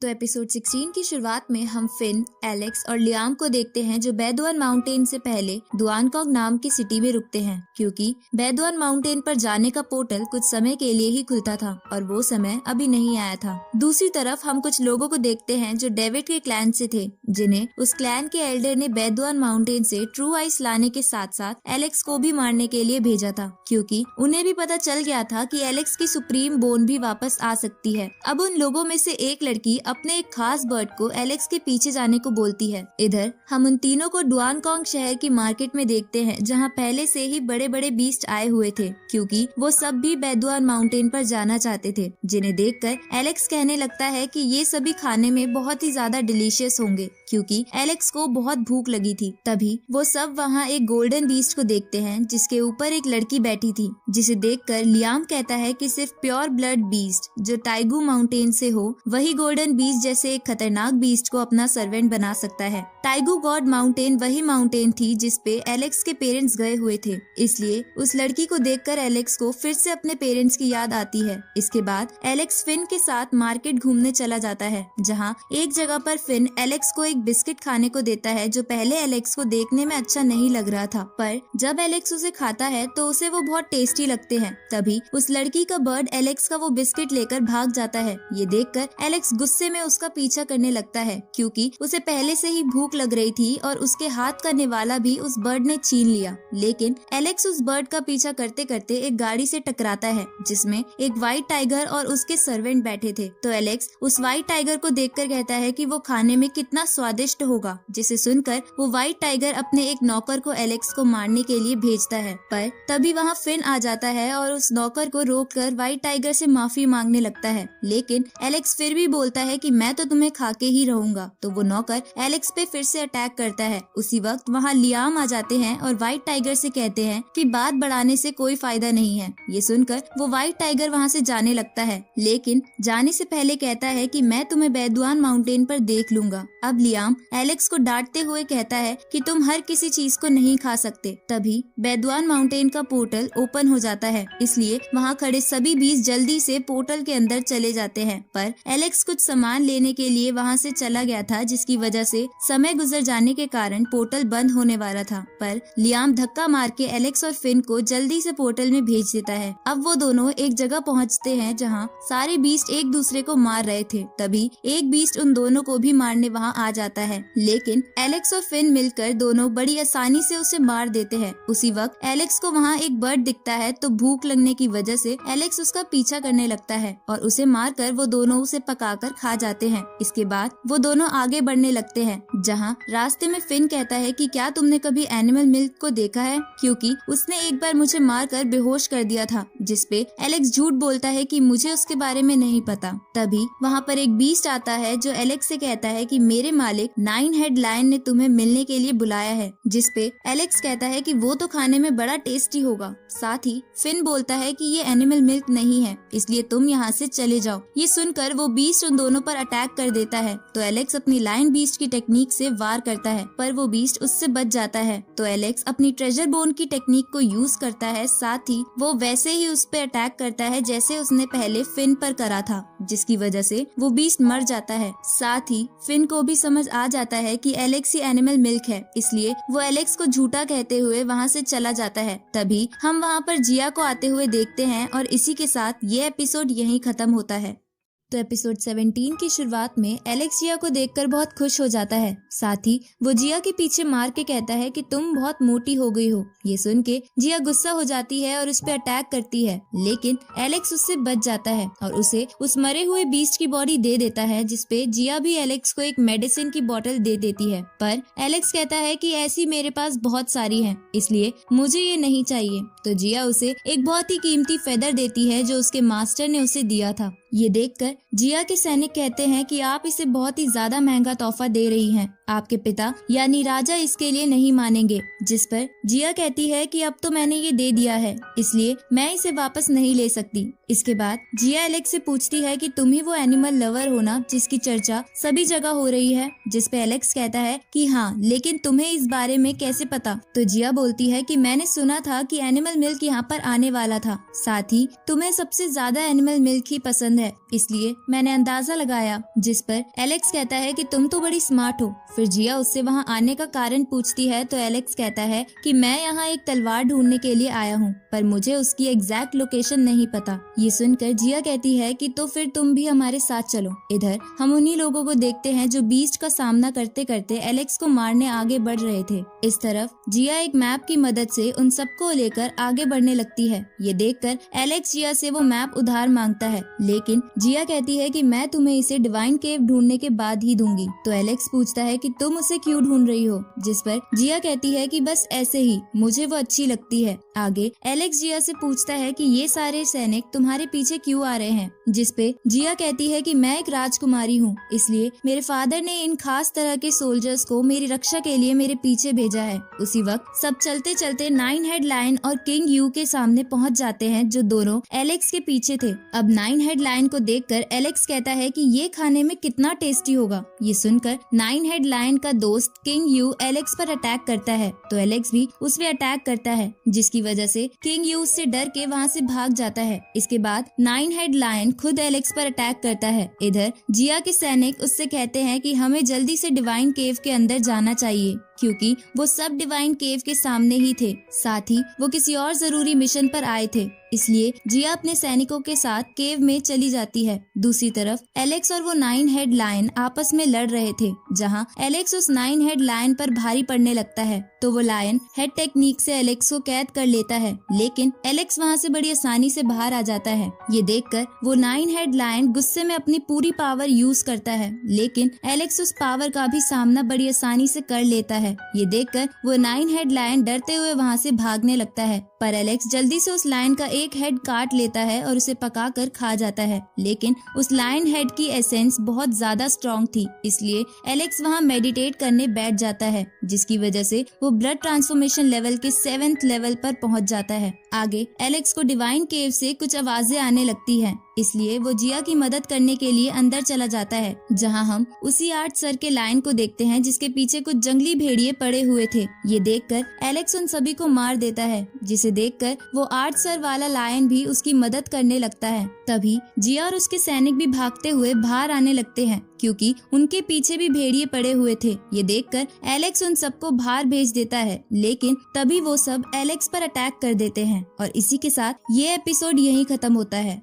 तो एपिसोड 16 की शुरुआत में हम फिन, एलेक्स और लियाम को देखते हैं जो बेदुआन माउंटेन से पहले दुआनकॉग नाम की सिटी में रुकते हैं, क्योंकि बेदुआन माउंटेन पर जाने का पोर्टल कुछ समय के लिए ही खुलता था और वो समय अभी नहीं आया था। दूसरी तरफ हम कुछ लोगों को देखते हैं जो डेविड के क्लैन से थे, जिन्हें उस क्लैन के एल्डर ने बेदुआन माउंटेन से ट्रू आइस लाने के साथ साथ एलेक्स को भी मारने के लिए भेजा था, क्योंकि उन्हें भी पता चल गया था कि एलेक्स की सुप्रीम बोन भी वापस आ सकती है। अब उन लोगों में से एक लड़की अपने एक खास बर्ड को एलेक्स के पीछे जाने को बोलती है। इधर हम उन तीनों को दुआनकॉग शहर की मार्केट में देखते हैं, जहां पहले से ही बड़े बड़े बीस्ट आए हुए थे, क्योंकि वो सब भी बेदुआन माउंटेन पर जाना चाहते थे, जिन्हें देखकर एलेक्स कहने लगता है कि ये सभी खाने में बहुत ही ज्यादा डिलीशियस होंगे, क्योंकि एलेक्स को बहुत भूख लगी थी। तभी वो सब वहाँ एक गोल्डन बीस्ट को देखते हैं, जिसके ऊपर एक लड़की बैठी थी, जिसे देखकर लियाम कहता है कि सिर्फ प्योर ब्लड बीस्ट जो टाइगू माउंटेन से हो, वही गोल्डन बीस्ट जैसे एक खतरनाक बीस्ट को अपना सर्वेंट बना सकता है। टाइगू गॉड माउंटेन वही माउंटेन थी जिसपे एलेक्स के पेरेंट्स गए हुए थे, इसलिए उस लड़की को देखकर एलेक्स को फिर से अपने पेरेंट्स की याद आती है। इसके बाद एलेक्स फिन के साथ मार्केट घूमने चला जाता है, जहाँ एक जगह पर फिन एलेक्स को एक बिस्किट खाने को देता है, जो पहले एलेक्स को देखने में अच्छा नहीं लग रहा था, पर जब एलेक्स उसे खाता है तो उसे वो बहुत टेस्टी लगते हैं। तभी उस लड़की का बर्ड एलेक्स का वो बिस्किट लेकर भाग जाता है। ये देखकर एलेक्स गुस्से में उसका पीछा करने लगता है, क्योंकि उसे पहले से ही भूख लग रही थी और उसके हाथ का निवाला भी उस बर्ड ने छीन लिया। लेकिन एलेक्स उस बर्ड का पीछा करते करते एक गाड़ी से टकराता है, जिसमें एक व्हाइट टाइगर और उसके सर्वेंट बैठे थे। तो एलेक्स उस व्हाइट टाइगर को देखकर कहता है कि वो खाने में कितना स्वादिष्ट होगा, जिसे सुनकर वो व्हाइट टाइगर अपने एक नौकर को एलेक्स को मारने के लिए भेजता है। पर तभी वहाँ फिन आ जाता है और उस नौकर को रोककर व्हाइट टाइगर से माफी मांगने लगता है, लेकिन एलेक्स फिर भी बोलता है कि मैं तो तुम्हें खा के ही रहूंगा। तो वो नौकर एलेक्स पे फिर से अटैक करता है। उसी वक्त वहाँ लियाम आ जाते हैं और व्हाइट टाइगर से कहते हैं कि बात बढ़ाने से कोई फायदा नहीं है। ये सुनकर वो व्हाइट टाइगर वहाँ से जाने लगता है, लेकिन जाने से पहले कहता है कि मैं तुम्हें बेदुआन माउंटेन पर देख लूंगा। अब लियाम एलेक्स को डांटते हुए कहता है कि तुम हर किसी चीज को नहीं खा सकते। तभी बेदुआन माउंटेन का पोर्टल ओपन हो जाता है, इसलिए वहाँ खड़े सभी बीस्ट जल्दी से पोर्टल के अंदर चले जाते हैं। पर एलेक्स कुछ सामान लेने के लिए वहाँ से चला गया था, जिसकी वजह से समय गुजर जाने के कारण पोर्टल बंद होने वाला था। पर लियाम धक्का मार के एलेक्स और फिन को जल्दी से पोर्टल में भेज देता है। अब वो दोनों एक जगह पहुँचते हैं जहाँ सारे बीस्ट एक दूसरे को मार रहे थे। तभी एक बीस्ट उन दोनों को भी मारने वहाँ आ जाता है, लेकिन एलेक्स और फिन मिलकर दोनों बड़ी आसानी से उसे मार देते हैं। उसी वक्त एलेक्स को वहाँ एक बर्ड दिखता है, तो भूख लगने की वजह से एलेक्स उसका पीछा करने लगता है और उसे मारकर वो दोनों उसे पकाकर खा जाते हैं। इसके बाद वो दोनों आगे बढ़ने लगते हैं, जहाँ रास्ते में फिन कहता है कि क्या तुमने कभी एनिमल मिल्क को देखा है, क्योंकि उसने एक बार मुझे मारकर बेहोश कर दिया था। जिसपे एलेक्स झूठ बोलता है कि मुझे उसके बारे में नहीं पता। तभी वहाँ पर एक बीस्ट आता है जो एलेक्स से कहता है कि मेरे मालिक 9 हेड लायन ने तुम्हें मिलने के लिए बुलाया है। जिसपे एलेक्स कहता है कि वो तो खाने में बड़ा टेस्टी होगा। साथ ही फिन बोलता है कि ये एनिमल मिल्क नहीं है, इसलिए तुम यहाँ से चले जाओ। ये सुनकर वो बीस्ट उन दोनों पर अटैक कर देता है। तो एलेक्स अपनी लायन बीस्ट की टेक्निक से वार करता है, पर वो बीस्ट उससे बच जाता है। तो एलेक्स अपनी ट्रेजर बोन की टेक्निक को यूज करता है, साथ ही वो वैसे ही उस पे अटैक करता है जैसे उसने पहले फिन पर करा था, जिसकी वजह से वो बीस्ट मर जाता है। साथ ही फिन को भी समझ आ जाता है कि एलेक्स ही एनिमल मिल्क है, इसलिए वो एलेक्स को झूठा कहते हुए वहाँ से चला जाता है। तभी हम वहाँ पर जिया को आते हुए देखते हैं और इसी के साथ ये एपिसोड यहीं खत्म होता है। तो एपिसोड 17 की शुरुआत में एलेक्स जिया को देखकर बहुत खुश हो जाता है। साथ ही वो जिया के पीछे मार के कहता है कि तुम बहुत मोटी हो गई हो। ये सुन के जिया गुस्सा हो जाती है और उस पे अटैक करती है, लेकिन एलेक्स उससे बच जाता है और उसे उस मरे हुए बीस्ट की बॉडी दे देता है, जिसपे जिया भी एलेक्स को एक मेडिसिन की बोतल दे देती है। पर एलेक्स कहता है कि ऐसी मेरे पास बहुत सारी है, इसलिए मुझे ये नहीं चाहिए। तो जिया उसे एक बहुत ही कीमती फेदर देती है जो उसके मास्टर ने उसे दिया था। ये देखकर जिया के सैनिक कहते हैं कि आप इसे बहुत ही ज्यादा महंगा तोहफा दे रही हैं। आपके पिता यानी राजा इसके लिए नहीं मानेंगे। जिस पर जिया कहती है कि अब तो मैंने ये दे दिया है, इसलिए मैं इसे वापस नहीं ले सकती। इसके बाद जिया एलेक्स से पूछती है कि तुम ही वो एनिमल लवर हो ना जिसकी चर्चा सभी जगह हो रही है। जिस पे एलेक्स कहता है कि हाँ, लेकिन तुम्हें इस बारे में कैसे पता? तो जिया बोलती है कि मैंने सुना था कि एनिमल मिल्क यहाँ पर आने वाला था, साथ ही तुम्हें सबसे ज्यादा एनिमल मिल्क ही पसंद है, इसलिए इसलिए मैंने अंदाजा लगाया। जिस पर एलेक्स कहता है कि तुम तो बड़ी स्मार्ट हो। फिर जिया उससे वहाँ आने का कारण पूछती है तो एलेक्स कहता है कि मैं यहाँ एक तलवार ढूंढने के लिए आया हूँ, पर मुझे उसकी एग्जैक्ट लोकेशन नहीं पता। ये सुनकर जिया कहती है कि तो फिर तुम भी हमारे साथ चलो। इधर हम उन्हीं लोगों को देखते हैं जो बीस्ट का सामना करते करते एलेक्स को मारने आगे बढ़ रहे थे। इस तरफ जिया एक मैप की मदद से उन सबको लेकर आगे बढ़ने लगती है। ये देखकर एलेक्स जिया से वो मैप उधार मांगता है, लेकिन जिया कहती है कि मैं तुम्हें इसे डिवाइन केव ढूंढने के बाद ही दूंगी। तो एलेक्स पूछता है कि तुम उसे क्यों ढूंढ रही हो, जिस पर जिया कहती है कि बस ऐसे ही, मुझे वो अच्छी लगती है। आगे एलेक्स जिया से पूछता है कि ये सारे सैनिक तुम्हारे पीछे क्यों आ रहे हैं, जिस पे जिया कहती है कि मैं एक राजकुमारी हूँ, इसलिए मेरे फादर ने इन खास तरह के सोल्जर्स को मेरी रक्षा के लिए मेरे पीछे भेजा है। उसी वक्त सब चलते चलते 9 हेड लायन और किंग यू के सामने पहुँच जाते हैं, जो दोनों एलेक्स के पीछे थे। अब 9 हेड लायन को देखकर एलेक्स कहता है कि ये खाने में कितना टेस्टी होगा। ये सुनकर 9 हेड लायन का दोस्त किंग यू एलेक्स पर अटैक करता है, तो एलेक्स भी उस पे अटैक करता है, जिसकी वजह से किंग यू उससे डर के वहाँ से भाग जाता है। इसके बाद 9 हेड लायन खुद एलेक्स पर अटैक करता है। इधर जिया के सैनिक उससे कहते हैं कि हमें जल्दी से डिवाइन केव के अंदर जाना चाहिए, क्योंकि वो सब डिवाइन केव के सामने ही थे। साथ ही वो किसी और जरूरी मिशन पर आए थे, इसलिए जिया अपने सैनिकों के साथ केव में चली जाती है। दूसरी तरफ एलेक्स और वो 9 हेड लायन आपस में लड़ रहे थे, जहां एलेक्स उस 9 हेड लायन पर भारी पड़ने लगता है, तो वो लायन हेड टेक्निक से एलेक्स को कैद कर लेता है, लेकिन एलेक्स वहां से बड़ी आसानी से बाहर आ जाता है। ये देखकर वो 9 हेड लायन गुस्से में अपनी पूरी पावर यूज करता है, लेकिन एलेक्स उस पावर का भी सामना बड़ी आसानी से कर लेता है। ये देखकर वो 9 हेड लायन डरते हुए वहाँ से भागने लगता है, पर एलेक्स जल्दी से उस लायन का एक हेड काट लेता है और उसे पकाकर खा जाता है। लेकिन उस लायन हेड की एसेंस बहुत ज्यादा स्ट्रॉन्ग थी, इसलिए एलेक्स वहाँ मेडिटेट करने बैठ जाता है, जिसकी वजह से वो ब्लड ट्रांसफॉर्मेशन लेवल के 7th लेवल पर पहुँच जाता है। आगे एलेक्स को डिवाइन केव से कुछ आवाजें आने लगती हैं, इसलिए वो जिया की मदद करने के लिए अंदर चला जाता है, जहां हम उसी 8 सर के लायन को देखते हैं, जिसके पीछे कुछ जंगली भेड़िए पड़े हुए थे। ये देखकर एलेक्स उन सभी को मार देता है, जिसे देखकर वो 8 सर वाला लायन भी उसकी मदद करने लगता है। तभी जिया और उसके सैनिक भी भागते हुए बाहर आने लगते हैं, क्योंकि उनके पीछे भी भेड़िए पड़े हुए थे। ये देखकर एलेक्स उन सबको बाहर भेज देता है, लेकिन तभी वो सब एलेक्स पर अटैक कर देते हैं और इसी के साथ ये एपिसोड यहीं खत्म होता है।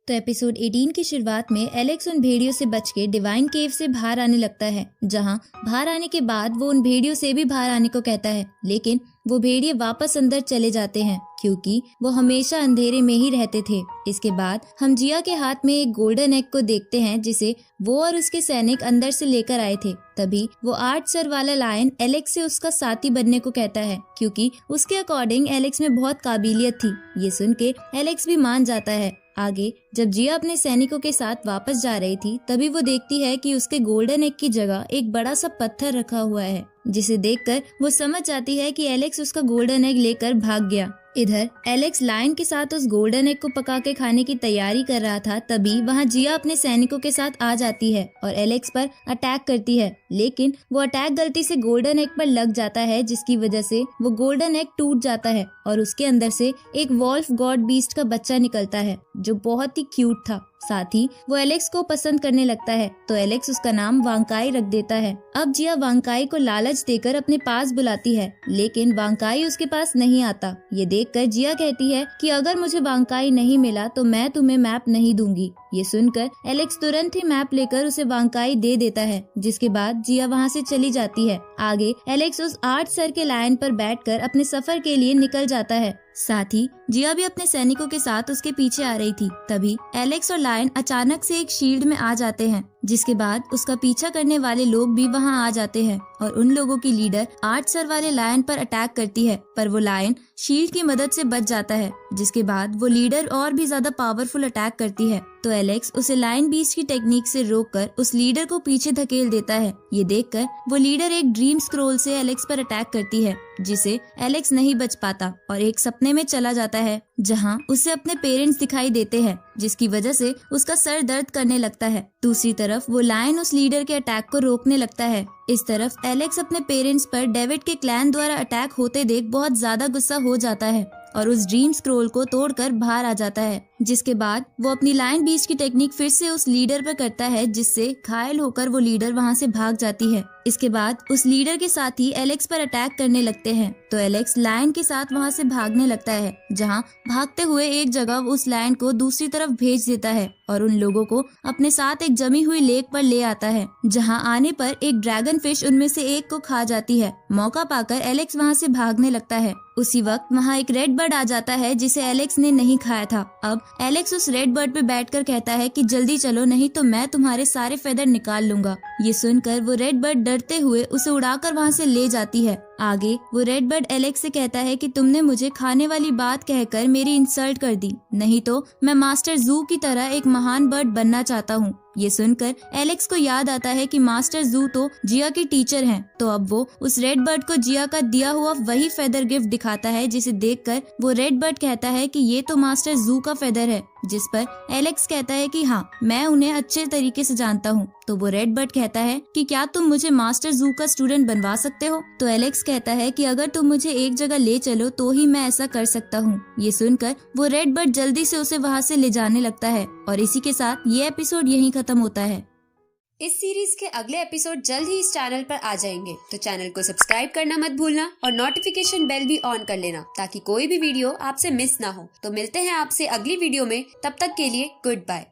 तो एपिसोड 18 की शुरुआत में एलेक्स उन भेड़ियों से बच के डिवाइन केव से बाहर आने लगता है, जहां बाहर आने के बाद वो उन भेड़ियों से भी बाहर आने को कहता है, लेकिन वो भेड़िए वापस अंदर चले जाते हैं, क्योंकि वो हमेशा अंधेरे में ही रहते थे। इसके बाद हम जिया के हाथ में एक गोल्डन एग को देखते हैं, जिसे वो और उसके सैनिक अंदर से लेकर आए थे। तभी वो 8 सर वाला लायन एलेक्स से उसका साथी बनने को कहता है, क्योंकि उसके अकॉर्डिंग एलेक्स में बहुत काबिलियत थी। ये सुन के एलेक्स भी मान जाता है। आगे जब जिया अपने सैनिकों के साथ वापस जा रही थी, तभी वो देखती है कि उसके गोल्डन एग की जगह एक बड़ा सा पत्थर रखा हुआ है, जिसे देखकर वो समझ जाती है कि एलेक्स उसका गोल्डन एग लेकर भाग गया। इधर एलेक्स लायन के साथ उस गोल्डन एग को पका के खाने की तैयारी कर रहा था, तभी वहाँ जिया अपने सैनिकों के साथ आ जाती है और एलेक्स पर अटैक करती है, लेकिन वो अटैक गलती से गोल्डन एग पर लग जाता है, जिसकी वजह से वो गोल्डन एग टूट जाता है और उसके अंदर से एक वॉल्फ गॉड बीस्ट का बच्चा निकलता है, जो बहुत ही क्यूट था। साथ ही वो एलेक्स को पसंद करने लगता है, तो एलेक्स उसका नाम वांकाई रख देता है। अब जिया वांकाई को लालच देकर अपने पास बुलाती है, लेकिन वांकाई उसके पास नहीं आता। ये देखकर जिया कहती है कि अगर मुझे वांकाई नहीं मिला तो मैं तुम्हें मैप नहीं दूंगी। ये सुनकर एलेक्स तुरंत ही मैप लेकर उसे वांकाई दे देता है, जिसके बाद जिया वहाँ से चली जाती है। आगे एलेक्स उस 8 सर के लायन पर बैठकर अपने सफर के लिए निकल जाता है। साथ ही जिया भी अपने सैनिकों के साथ उसके पीछे आ रही थी। तभी एलेक्स और लायन अचानक से एक शील्ड में आ जाते हैं, जिसके बाद उसका पीछा करने वाले लोग भी वहां आ जाते हैं और उन लोगों की लीडर 8 सर वाले लायन पर अटैक करती है, पर वो लायन शील्ड की मदद से बच जाता है, जिसके बाद वो लीडर और भी ज्यादा पावरफुल अटैक करती है। तो एलेक्स उसे लायन बीस्ट की टेक्निक से रोककर उस लीडर को पीछे धकेल देता है। ये देखकर वो लीडर एक ड्रीम स्क्रोल से एलेक्स पर अटैक करती है, जिसे एलेक्स नहीं बच पाता और एक सपने में चला जाता है, जहां उसे अपने पेरेंट्स दिखाई देते हैं, जिसकी वजह से उसका सर दर्द करने लगता है। दूसरी तरफ वो लायन उस लीडर के अटैक को रोकने लगता है। इस तरफ एलेक्स अपने पेरेंट्स पर डेविड के क्लैन द्वारा अटैक होते देख बहुत ज्यादा गुस्सा हो जाता है और उस ड्रीम स्क्रोल को तोड़कर बाहर आ जाता है। जिसके बाद वो अपनी लायन बीच की टेक्निक फिर से उस लीडर पर करता है, जिससे घायल होकर वो लीडर वहाँ से भाग जाती है। इसके बाद उस लीडर के साथी एलेक्स पर अटैक करने लगते हैं, तो एलेक्स लायन के साथ वहाँ से भागने लगता है, जहाँ भागते हुए एक जगह उस लायन को दूसरी तरफ भेज देता है और उन लोगों को अपने साथ एक जमी हुई लेक पर ले आता है, जहाँ आने पर एक ड्रैगन फिश उनमें से एक को खा जाती है। मौका पाकर एलेक्स वहाँ से भागने लगता है। उसी वक्त वहाँ एक रेड बर्ड आ जाता है, जिसे एलेक्स ने नहीं खाया था। अब एलेक्स उस रेड बर्ड पे बैठकर कहता है कि जल्दी चलो, नहीं तो मैं तुम्हारे सारे फेदर निकाल लूंगा। ये सुनकर वो रेड बर्ड डरते हुए उसे उड़ाकर वहाँ से ले जाती है। आगे वो रेड बर्ड एलेक्स से कहता है कि तुमने मुझे खाने वाली बात कहकर मेरी इंसल्ट कर दी, नहीं तो मैं मास्टर जू की तरह एक महान बर्ड बनना चाहता हूँ। ये सुनकर एलेक्स को याद आता है कि मास्टर जू तो जिया की टीचर हैं, तो अब वो उस रेड बर्ड को जिया का दिया हुआ वही फेदर गिफ्ट दिखाता है, जिसे देखकर वो रेड बर्ड कहता है कि ये तो मास्टर जू का फेदर है। जिस पर एलेक्स कहता है कि हाँ, मैं उन्हें अच्छे तरीके से जानता हूँ। तो वो रेड बर्ड कहता है कि क्या तुम मुझे मास्टर जू का स्टूडेंट बनवा सकते हो? तो एलेक्स कहता है कि अगर तुम मुझे एक जगह ले चलो तो ही मैं ऐसा कर सकता हूँ। ये सुनकर वो रेड बर्ड जल्दी से उसे वहाँ से ले जाने लगता है और इसी के साथ ये एपिसोड यहीं खत्म होता है। इस सीरीज के अगले एपिसोड जल्द ही इस चैनल पर आ जाएंगे, तो चैनल को सब्सक्राइब करना मत भूलना और नोटिफिकेशन बेल भी ऑन कर लेना, ताकि कोई भी वीडियो आपसे मिस ना हो। तो मिलते हैं आपसे अगली वीडियो में, तब तक के लिए गुड बाय।